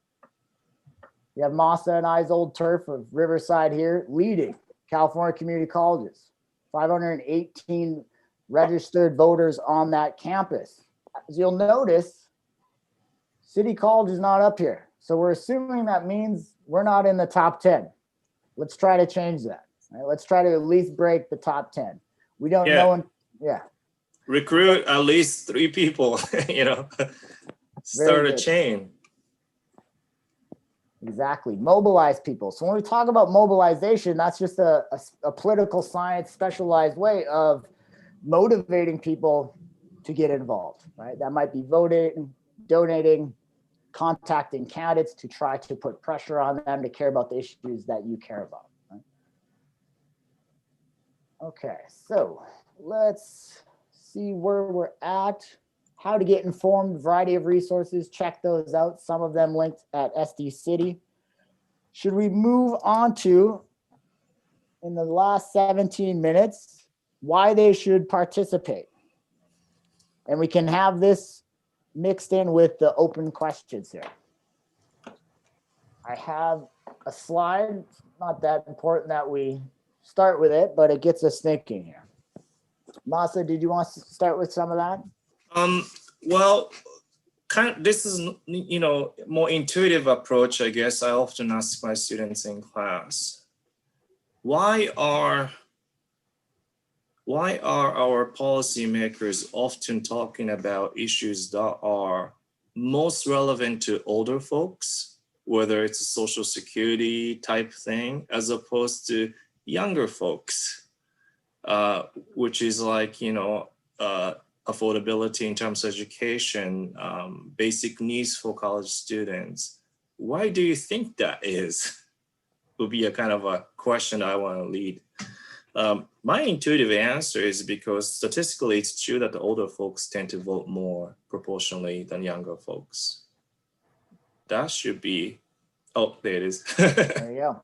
You have Masa and I's old turf of Riverside here leading California community colleges. 518 registered voters on that campus. As you'll notice, City College is not up here. So we're assuming that means we're not in the top 10. Let's try to change that. Right? Let's try to at least break the top 10. We don't know. Recruit at least 3 people, start a chain. Exactly. Mobilize people. So when we talk about mobilization, that's just a political science specialized way of motivating people to get involved, right? That might be voting, donating, contacting candidates to try to put pressure on them to care about the issues that you care about. Right? Okay, so let's see where we're at. How to get informed, variety of resources, check those out. Some of them linked at SD City. Should we move on to, in the last 17 minutes, why they should participate? And we can have this mixed in with the open questions here. I have a slide, not that important that we start with it, but it gets us thinking here. Masa, did you want to start with some of that? Well, this is, more intuitive approach, I guess. I often ask my students in class, why are our policymakers often talking about issues that are most relevant to older folks, whether it's a social security type thing, as opposed to younger folks, which is like, affordability in terms of education, basic needs for college students. Why do you think that is? Would be a kind of a question I want to lead. My intuitive answer is because statistically it's true that the older folks tend to vote more proportionally than younger folks. That should be, oh, there it is. There you go.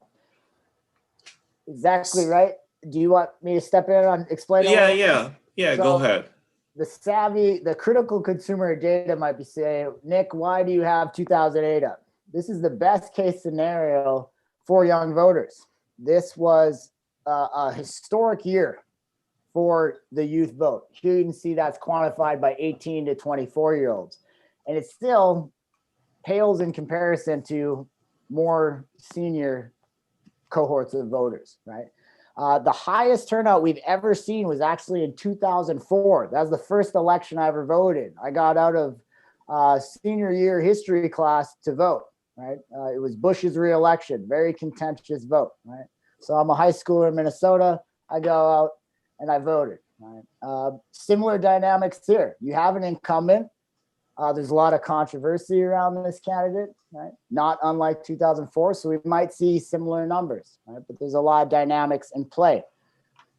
Exactly right. Do you want me to step in on explaining? Yeah, so, go ahead. the critical consumer data might be saying, Nick, why do you have 2008 up? This is the best case scenario for young voters. This was a historic year for the youth vote. Here you can see that's quantified by 18 to 24-year-olds. And it still pales in comparison to more senior cohorts of voters, right? The highest turnout we've ever seen was actually in 2004. That was the first election I ever voted. I got out of senior year history class to vote, right? It was Bush's reelection, very contentious vote, right? So I'm a high schooler in Minnesota. I go out and I voted, right? Similar dynamics here. You have an incumbent. There's a lot of controversy around this candidate, right? Not unlike 2004, so we might see similar numbers, right? But there's a lot of dynamics in play.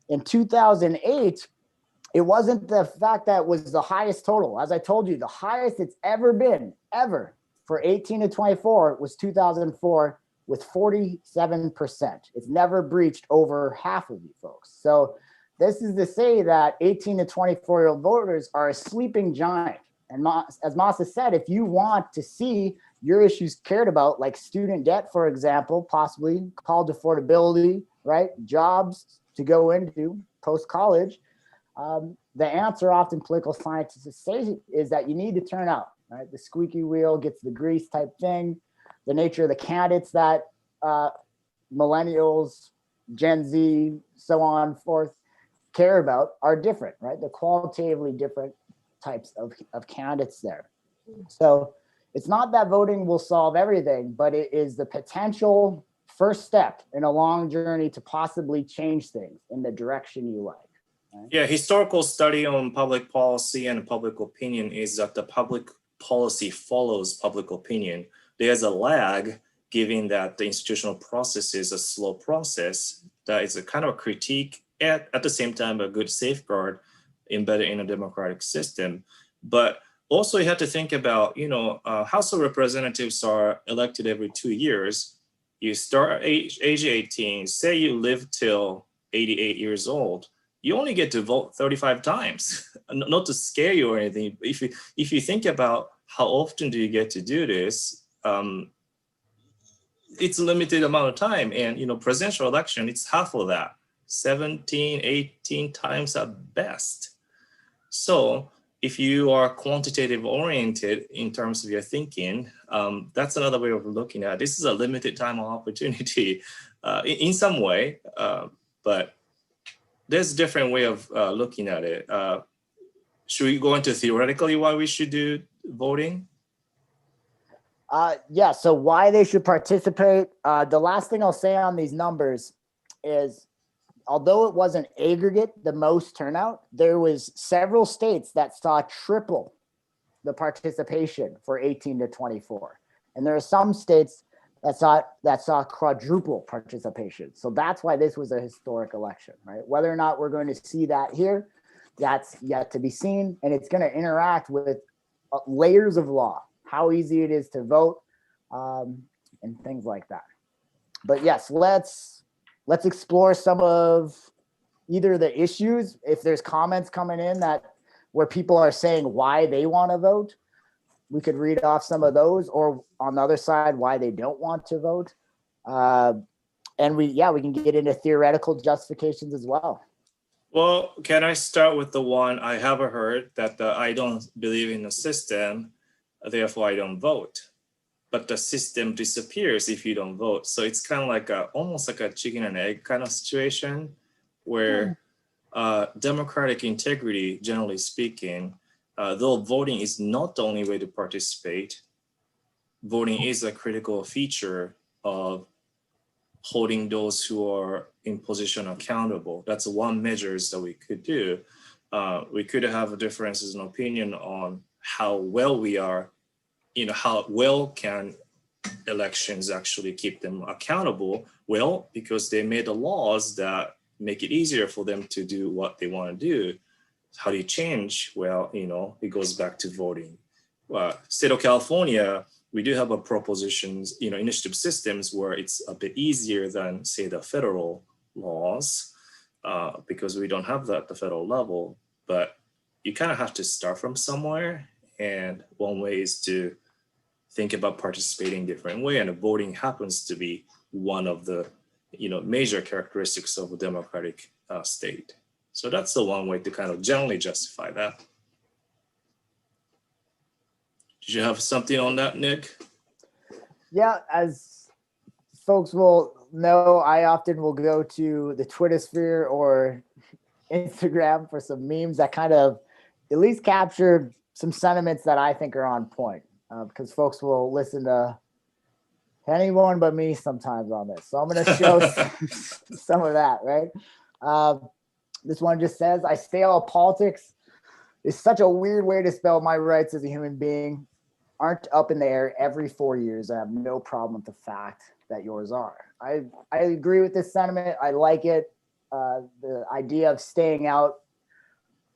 In 2008, it wasn't the fact that it was the highest total. As I told you, the highest it's ever been, ever, for 18 to 24 was 2004 with 47%. It's never breached over half of you folks. So this is to say that 18 to 24-year-old voters are a sleeping giant. And as Masa said, if you want to see your issues cared about, like student debt, for example, possibly college affordability, right? Jobs to go into post-college, the answer often political scientists say is that you need to turn out, right? The squeaky wheel gets the grease type thing. The nature of the candidates that millennials, Gen Z, so on forth care about are different, right? They're qualitatively different types of candidates there. So it's not that voting will solve everything, but it is the potential first step in a long journey to possibly change things in the direction you like. Right? Yeah, historical study on public policy and public opinion is that the public policy follows public opinion. There's a lag, given that the institutional process is a slow process. That is a kind of a critique, at the same time, a good safeguard embedded in a democratic system. But also you have to think about, House of Representatives are elected every 2 years. You start age 18, say you live till 88 years old, you only get to vote 35 times. Not to scare you or anything. If you think about how often do you get to do this, it's a limited amount of time. And, presidential election, it's half of that, 17, 18 times at best. So if you are quantitative oriented in terms of your thinking, that's another way of looking at it. This is a limited time of opportunity in some way, but there's a different way of looking at it. Should we go into theoretically why we should do voting? Yeah, so why they should participate. The last thing I'll say on these numbers is, although it wasn't aggregate the most turnout, there was several states that saw triple the participation for 18 to 24. And there are some states that saw quadruple participation. So that's why this was a historic election, right? Whether or not we're going to see that here, that's yet to be seen. And it's going to interact with layers of law, how easy it is to vote, and things like that. But yes, let's explore some of either the issues, if there's comments coming in that where people are saying why they want to vote, we could read off some of those, or on the other side, why they don't want to vote. And we can get into theoretical justifications as well. Well, can I start with the one I have heard that I don't believe in the system, therefore I don't vote. But the system disappears if you don't vote. So it's kind of like almost like a chicken and egg kind of situation where democratic integrity, generally speaking, though voting is not the only way to participate, voting is a critical feature of holding those who are in position accountable. That's one measures that we could do. We could have differences in opinion on how well we are, how well can elections actually keep them accountable? Well, because they made the laws that make it easier for them to do what they want to do. How do you change? Well, it goes back to voting. State of California, we do have a propositions, initiative systems where it's a bit easier than, say, the federal laws, because we don't have that at the federal level. But you kind of have to start from somewhere. And one way is to think about participating in a different way. And voting happens to be one of the major characteristics of a democratic state. So that's the one way to kind of generally justify that. Did you have something on that, Nick? Yeah, as folks will know, I often will go to the Twitter sphere or Instagram for some memes that kind of at least capture some sentiments that I think are on point, because folks will listen to anyone but me sometimes on this. So I'm going to show some of that, right? This one just says, I stale politics is such a weird way to spell my rights as a human being. Aren't up in the air every 4 years. I have no problem with the fact that yours are. I agree with this sentiment. I like it. The idea of staying out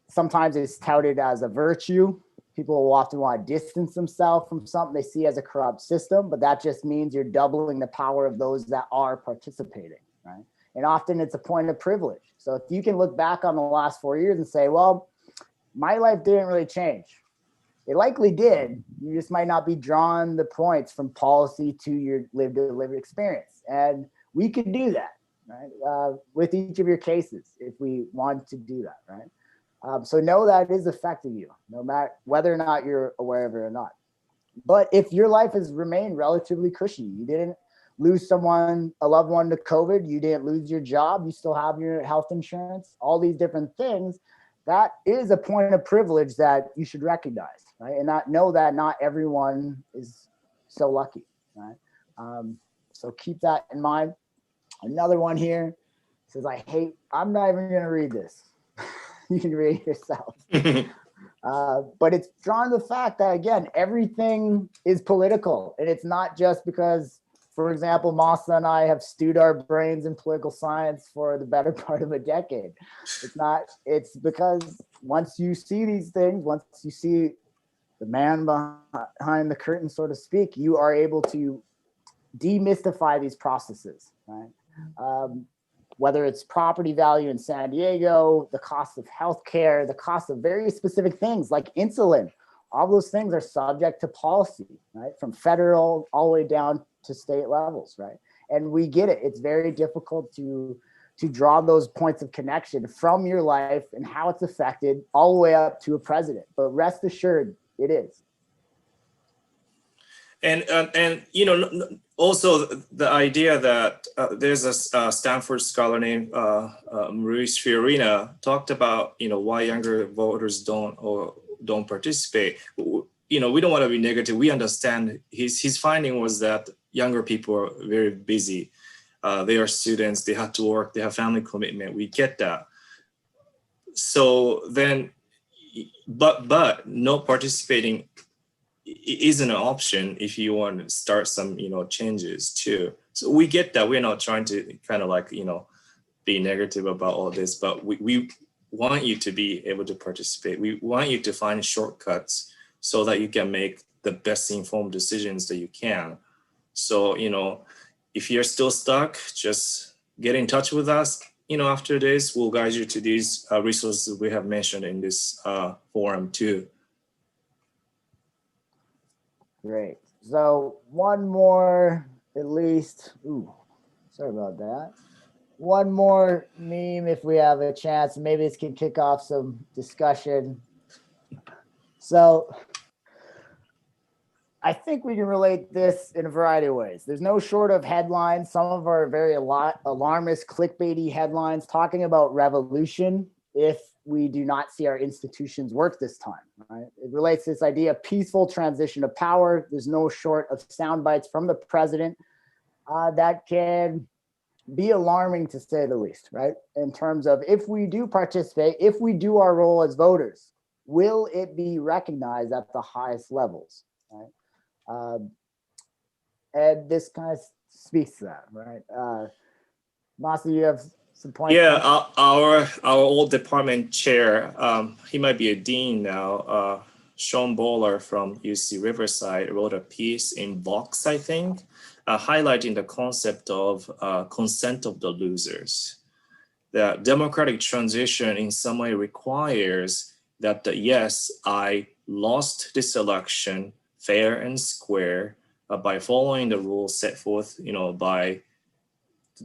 sometimes is touted as a virtue. People will often want to distance themselves from something they see as a corrupt system, but that just means you're doubling the power of those that are participating, right? And often it's a point of privilege. So if you can look back on the last 4 years and say, well, my life didn't really change. It likely did. You just might not be drawing the points from policy to your lived experience. And we could do that, right? With each of your cases, if we want to do that, right? So know that it is affecting you, no matter whether or not you're aware of it or not. But if your life has remained relatively cushy, you didn't lose a loved one to COVID, you didn't lose your job, you still have your health insurance, all these different things, that is a point of privilege that you should recognize, right? And know that not everyone is so lucky, right? So keep that in mind. Another one here says, I'm not even going to read this. You can read it yourself. But it's drawn to the fact that, again, everything is political. And it's not just because, for example, Masa and I have stewed our brains in political science for the better part of a decade. It's because once you see these things, once you see the man behind the curtain, so to speak, you are able to demystify these processes, right? Whether it's property value in San Diego, the cost of healthcare, the cost of very specific things like insulin, all those things are subject to policy, right? From federal all the way down to state levels, right? And we get it. It's very difficult to draw those points of connection from your life and how it's affected all the way up to a president. But rest assured, it is. And also the idea that there's a Stanford scholar named Maurice Fiorina talked about why younger voters don't participate. We don't want to be negative. We understand his finding was that younger people are very busy. They are students. They have to work. They have family commitment. We get that. So then, but no participating isn't an option if you want to start some changes too. So we get that. We're not trying to kind of be negative about all this, but we want you to be able to participate. We want you to find shortcuts so that you can make the best informed decisions that you can. So if you're still stuck, just get in touch with us. After this, we'll guide you to these resources we have mentioned in this forum too. Great. So one more, at least, sorry about that. One more meme if we have a chance. Maybe this can kick off some discussion. So I think we can relate this in a variety of ways. There's no short of headlines. Some of our very alarmist, clickbaity headlines talking about revolution if we do not see our institutions work this time, right? It relates to this idea of peaceful transition of power. There's no short of sound bites from the president that can be alarming, to say the least, right? In terms of if we do participate, if we do our role as voters, will it be recognized at the highest levels, right? And this kind of speaks to that, right? Masa, you have some points? Yeah, our old department chair, he might be a dean now, Sean Bowler from UC Riverside wrote a piece in Vox, I think, highlighting the concept of consent of the losers. The democratic transition in some way requires that yes, I lost this election fair and square by following the rules set forth, by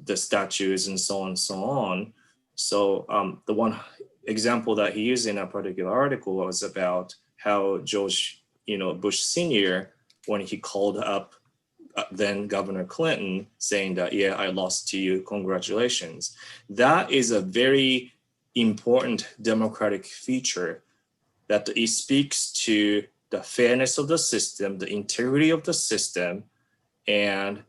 the statutes and so on and so on. So the one example that he used in a particular article was about how George, Bush Sr., when he called up then Governor Clinton saying that, yeah, I lost to you, congratulations. That is a very important democratic feature that it speaks to the fairness of the system, the integrity of the system, and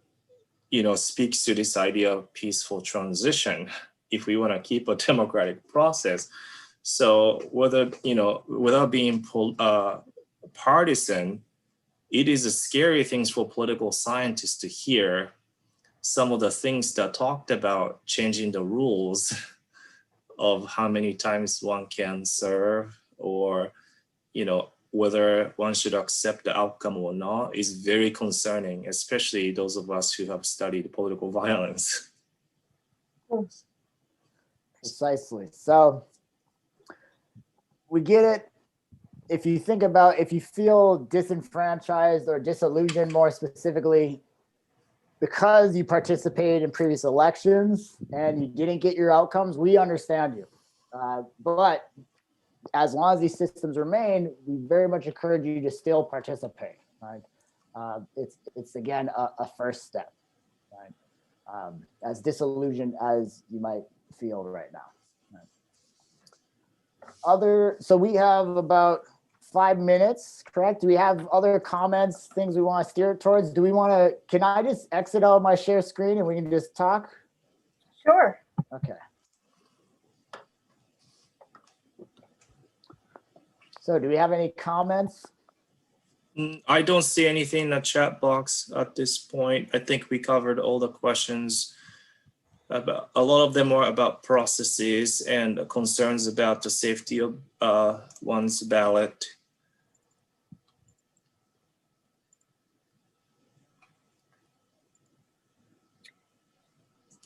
speaks to this idea of peaceful transition if we want to keep a democratic process. So whether, without being partisan, it is a scary thing for political scientists to hear some of the things that talked about changing the rules of how many times one can serve, or, whether one should accept the outcome or not, is very concerning, especially those of us who have studied political violence. Precisely. So we get it. If you feel disenfranchised or disillusioned, more specifically, because you participated in previous elections and you didn't get your outcomes, we understand you. But as long as these systems remain, we very much encourage you to still participate. Right? It's again a first step. Right? As disillusioned as you might feel right now. Right? So we have about 5 minutes, correct? Do we have other comments, things we want to steer towards? Can I just exit out my share screen and we can just talk? Sure. Okay. So do we have any comments? I don't see anything in the chat box at this point. I think we covered all the questions. A lot of them are about processes and concerns about the safety of one's ballot.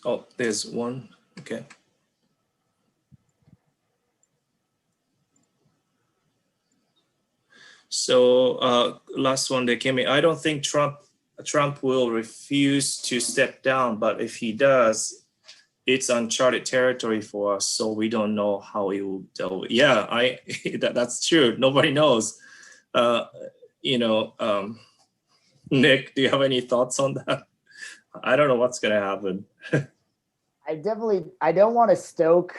Oh, there's one. Okay. So last one that came in. I don't think Trump will refuse to step down, but if he does, it's uncharted territory for us. So we don't know how he will deal with. Yeah, that's true. Nobody knows. Nick, do you have any thoughts on that? I don't know what's going to happen. I don't want to stoke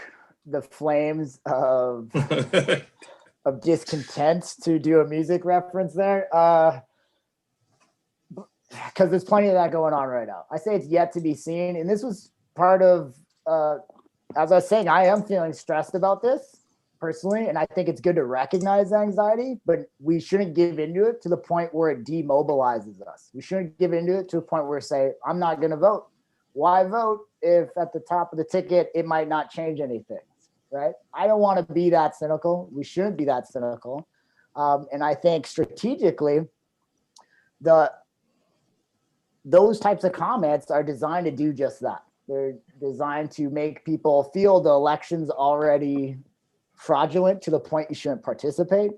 the flames of of discontent, to do a music reference there, because there's plenty of that going on right now. I say it's yet to be seen, and this was part of, as I was saying, I am feeling stressed about this personally, and I think it's good to recognize anxiety, but we shouldn't give into it to the point where it demobilizes us. We shouldn't give into it to a point where we say, I'm not going to vote. Why vote if at the top of the ticket it might not change anything? Right? I don't want to be that cynical. We shouldn't be that cynical. And I think strategically, those types of comments are designed to do just that. They're designed to make people feel the election's already fraudulent to the point you shouldn't participate,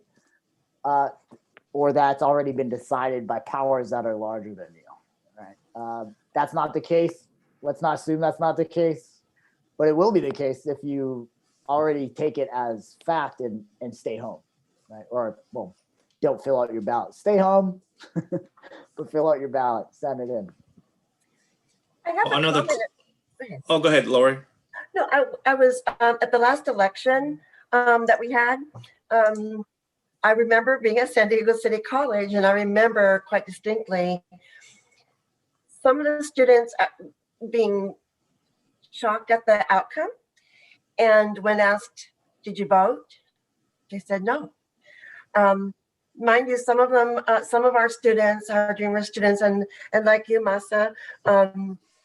or that's already been decided by powers that are larger than you. Right? That's not the case. Let's not assume that's not the case, but it will be the case if you already take it as fact and stay home, right? Or, well, don't fill out your ballot. Stay home, but fill out your ballot, send it in. I have a comment. Oh, go ahead, Lori. No, I was at the last election that we had. I remember being at San Diego City College, and I remember quite distinctly some of the students being shocked at the outcome. And when asked, did you vote? They said no. Mind you, some of them, some of our students, our Dreamer students, and like you, Masa,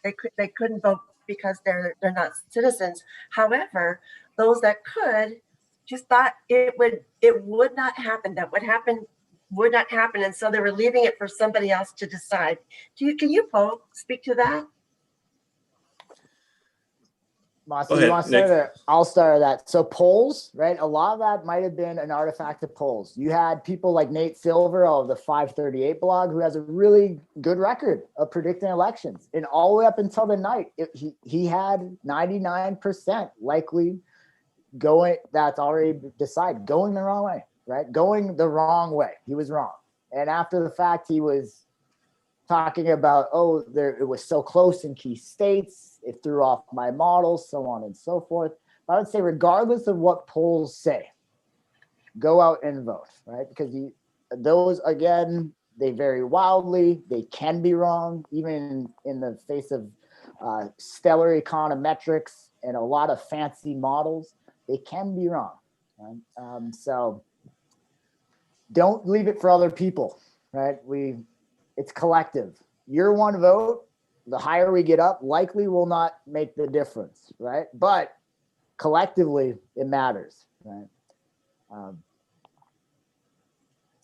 they couldn't vote because they're not citizens. However, those that could just thought it would not happen. That would not happen, and so they were leaving it for somebody else to decide. Can you both speak to that? Masi, ahead, you want to start Nick. or I'll start that. So polls, right? A lot of that might have been an artifact of polls. You had people like Nate Silver of the 538 blog, who has a really good record of predicting elections. And all the way up until the night, he had 99% likely going, that's already decided, going the wrong way, right? Going the wrong way. He was wrong. And after the fact, he was talking about, oh, it was so close in key states. It threw off my models, so on and so forth. But I would say, regardless of what polls say, go out and vote, right? Because those, again, they vary wildly. They can be wrong, even in the face of stellar econometrics and a lot of fancy models. They can be wrong. Right? So don't leave it for other people, right? It's collective. Your one vote, the higher we get up, likely will not make the difference, right? But collectively, it matters, right?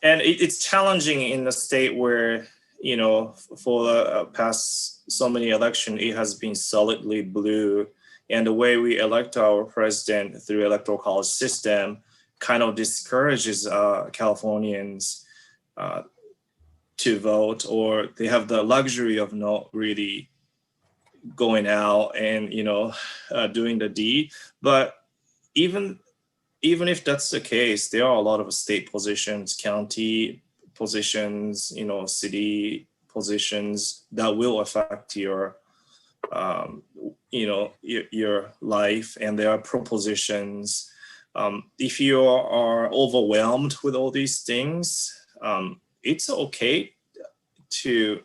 And it's challenging in a state where, you know, for the past so many elections, it has been solidly blue. And the way we elect our president through electoral college system kind of discourages Californians to vote, or they have the luxury of not really going out and, you know, doing the deed. But even if that's the case, there are a lot of state positions, county positions, you know, city positions that will affect your, you know, your life. And there are propositions. If you are overwhelmed with all these things, it's okay to,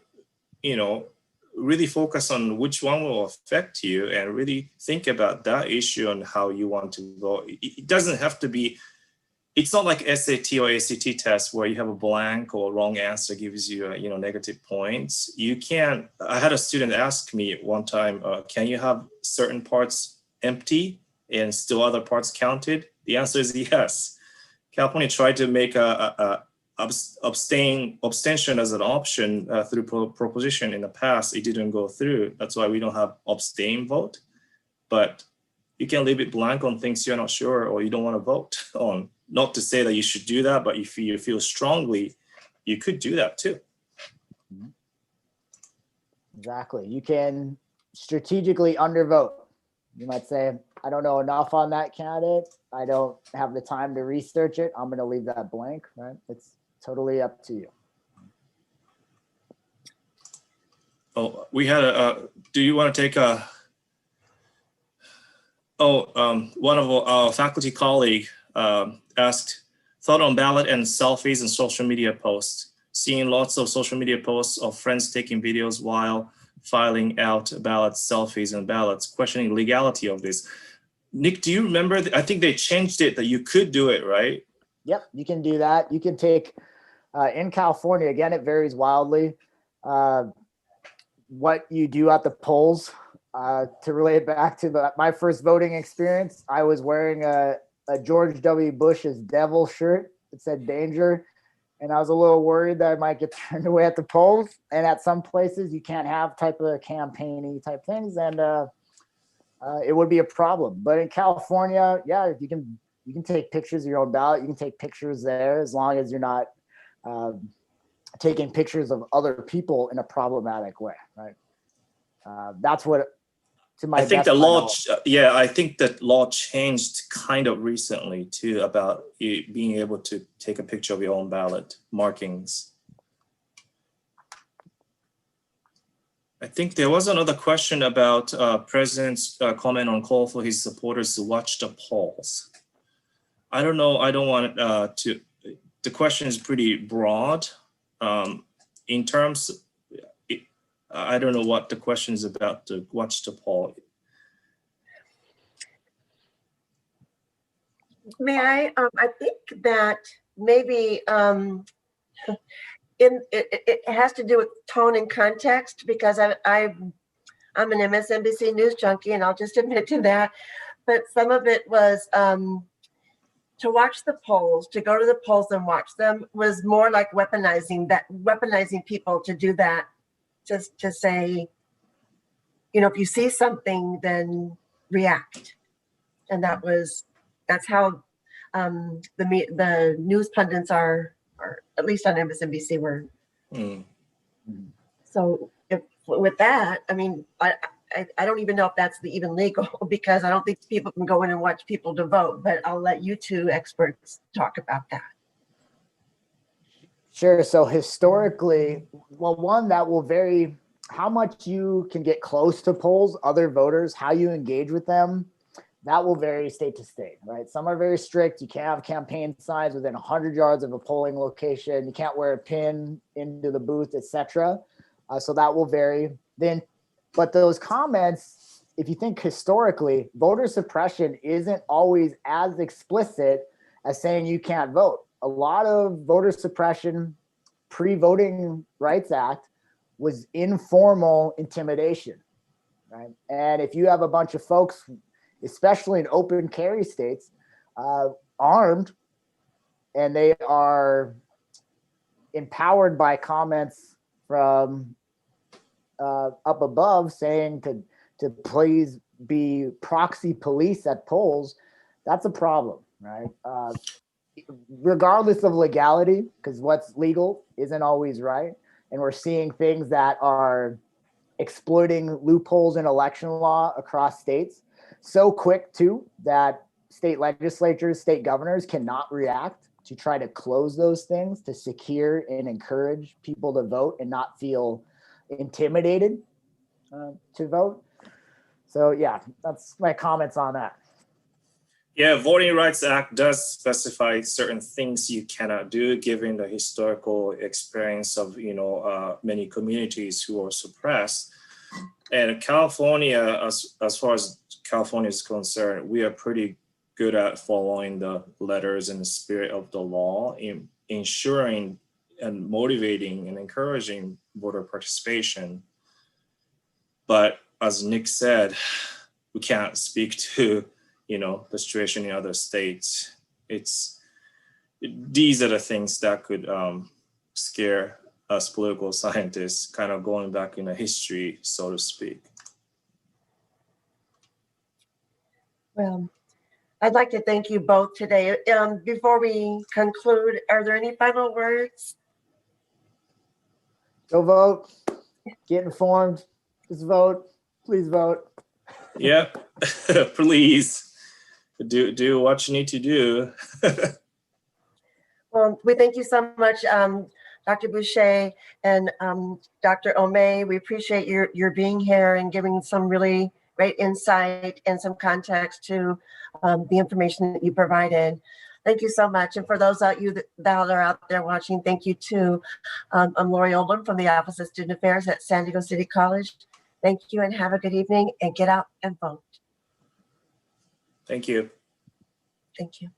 you know, really focus on which one will affect you and really think about that issue and how you want to vote. It doesn't have to be, it's not like SAT or ACT test where you have a blank or wrong answer gives you, you know, negative points. You can't, I had a student ask me one time, can you have certain parts empty and still other parts counted? The answer is yes. California tried to make abstention as an option through proposition in the past. It didn't go through. That's why we don't have abstain vote. But you can leave it blank on things you're not sure or you don't want to vote on. Not to say that you should do that, but if you feel strongly, you could do that too. Exactly. You can strategically undervote. You might say, I don't know enough on that candidate. I don't have the time to research it. I'm going to leave that blank, right? It's totally up to you. Oh, we had do you want to take a, one of our faculty colleague asked, thought on ballot and selfies and social media posts. Seeing lots of social media posts of friends taking videos while filing out ballots, selfies and ballots, questioning legality of this. Nick, do you remember? I think they changed it that you could do it, right? Yep, you can do that. You can take, in California, again, it varies wildly. What you do at the polls, to relate back to my first voting experience, I was wearing a George W. Bush's devil shirt. It said danger. And I was a little worried that I might get turned away at the polls. And at some places, you can't have type of campaign-y type things. And it would be a problem. But in California, yeah, you can take pictures of your own ballot. You can take pictures there as long as you're not taking pictures of other people in a problematic way, right? That's what, to my I think best the law, knowledge. yeah, I think that law changed kind of recently too about you being able to take a picture of your own ballot markings. I think there was another question about President's comment on call for his supporters to watch the polls. I don't know. I don't want to. The question is pretty broad. In terms, I don't know what the question is about to watch the poll. May I? I think that maybe it has to do with tone and context, because I'm an MSNBC news junkie, and I'll just admit to that. But some of it was to watch the polls, to go to the polls and watch them, was more like weaponizing people to do that, just to say, you know, if you see something, then react. And that's how the news pundits are, at least on MSNBC, were. Mm. So with that, I mean, I don't even know if that's even legal because I don't think people can go in and watch people to vote, but I'll let you two experts talk about that. Sure. So historically, well, one, that will vary how much you can get close to polls, other voters, how you engage with them. That will vary state to state, right? Some are very strict. You can't have campaign signs within 100 yards of a polling location. You can't wear a pin into the booth, etc. So that will vary. Then, but those comments, if you think historically, voter suppression isn't always as explicit as saying you can't vote. A lot of voter suppression pre-Voting Rights Act was informal intimidation, right? And if you have a bunch of folks, especially in open carry states, armed, and they are empowered by comments from up above saying to please be proxy police at polls, that's a problem, right? Regardless of legality, because what's legal isn't always right. And we're seeing things that are exploiting loopholes in election law across states so quick too that state legislatures, state governors cannot react to try to close those things to secure and encourage people to vote and not feel intimidated to vote. So yeah, that's my comments on that. Yeah, Voting Rights Act does specify certain things you cannot do, given the historical experience of many communities who are suppressed. And California, as far as California is concerned, we are pretty good at following the letters and the spirit of the law, in ensuring and motivating and encouraging voter participation. But as Nick said, we can't speak to the situation in other states. These are the things that could scare us political scientists, kind of going back in the history, so to speak. Well, I'd like to thank you both today. Before we conclude, are there any final words? Go vote, get informed, just vote, please vote. Yeah, please do what you need to do. Well, we thank you so much, Dr. Boucher and Dr. Omei. We appreciate your being here and giving some really great insight and some context to the information that you provided. Thank you so much. And for those of you that are out there watching, thank you too. I'm Lori Oldham from the Office of Student Affairs at San Diego City College. Thank you and have a good evening and get out and vote. Thank you. Thank you.